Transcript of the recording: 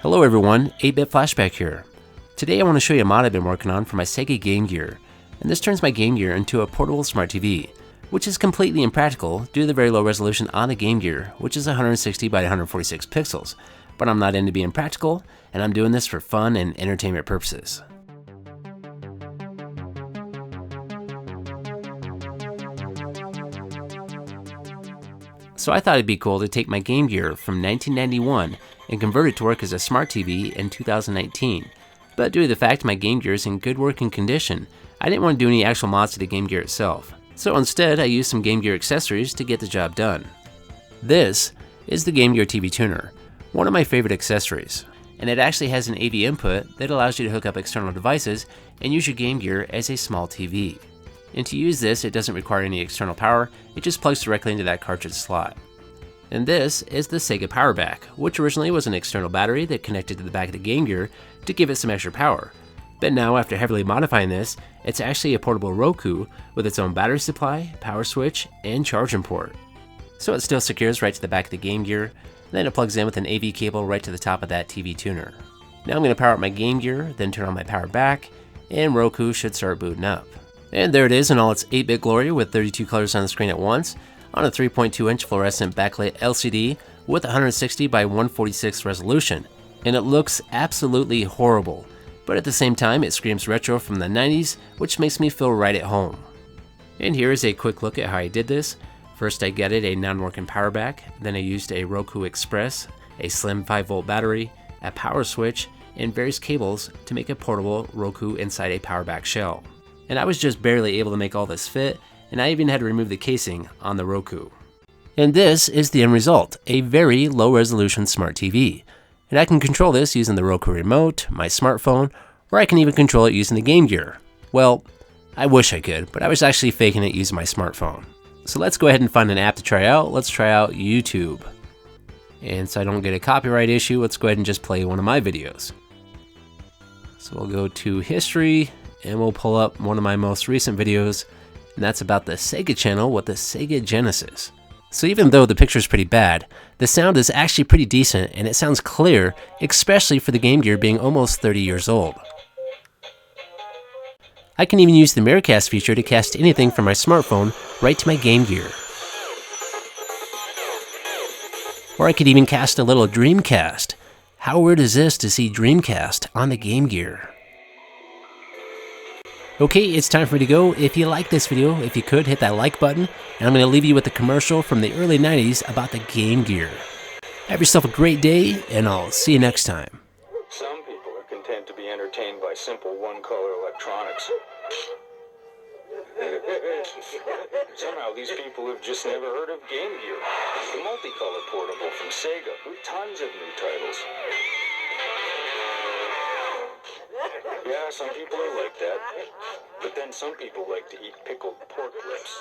Hello everyone, 8-Bit Flashback here. Today I want to show you a mod I've been working on for my Sega Game Gear, and this turns my Game Gear into a portable smart TV, which is completely impractical due to the very low resolution on the Game Gear, which is 160 by 146 pixels, but I'm not into being practical, and I'm doing this for fun and entertainment purposes. So I thought it'd be cool to take my Game Gear from 1991 and convert it to work as a smart TV in 2019. But due to the fact my Game Gear is in good working condition, I didn't want to do any actual mods to the Game Gear itself. So instead I used some Game Gear accessories to get the job done. This is the Game Gear TV Tuner, one of my favorite accessories. And it actually has an AV input that allows you to hook up external devices and use your Game Gear as a small TV. And to use this, it doesn't require any external power, it just plugs directly into that cartridge slot. And this is the Sega Power Back, which originally was an external battery that connected to the back of the Game Gear to give it some extra power. But now, after heavily modifying this, it's actually a portable Roku with its own battery supply, power switch, and charging port. So it still secures right to the back of the Game Gear, then it plugs in with an AV cable right to the top of that TV tuner. Now I'm going to power up my Game Gear, then turn on my Power Back, and Roku should start booting up. And there it is in all its 8-bit glory with 32 colors on the screen at once, on a 3.2-inch fluorescent backlit LCD with 160 by 146 resolution. And it looks absolutely horrible, but at the same time it screams retro from the 90s, which makes me feel right at home. And here is a quick look at how I did this. First I gutted a non-working power back, then I used a Roku Express, a slim 5-volt battery, a power switch, and various cables to make a portable Roku inside a power back shell. And I was just barely able to make all this fit, and I even had to remove the casing on the Roku. And this is the end result, a very low resolution smart TV. And I can control this using the Roku remote, my smartphone, or I can even control it using the Game Gear. Well, I wish I could, but I was actually faking it using my smartphone. So let's go ahead and find an app to try out. Let's try out YouTube. And so I don't get a copyright issue, let's go ahead and just play one of my videos. So we'll go to history, and we'll pull up one of my most recent videos, and that's about the Sega channel with the Sega Genesis. So even though the picture is pretty bad, the sound is actually pretty decent and it sounds clear, especially for the Game Gear being almost 30 years old. I can even use the Mirrorcast feature to cast anything from my smartphone right to my Game Gear. Or I could even cast a little Dreamcast. How weird is this to see Dreamcast on the Game Gear? Okay, it's time for me to go. If you like this video, if you could, hit that like button, and I'm going to leave you with a commercial from the early 90s about the Game Gear. Have yourself a great day, and I'll see you next time. Some people are content to be entertained by simple one-color electronics. Somehow these people have just never heard of Game Gear, the multicolor portable from Sega, with tons of new titles. Yeah, some people are like that. But then some people like to eat pickled pork lips.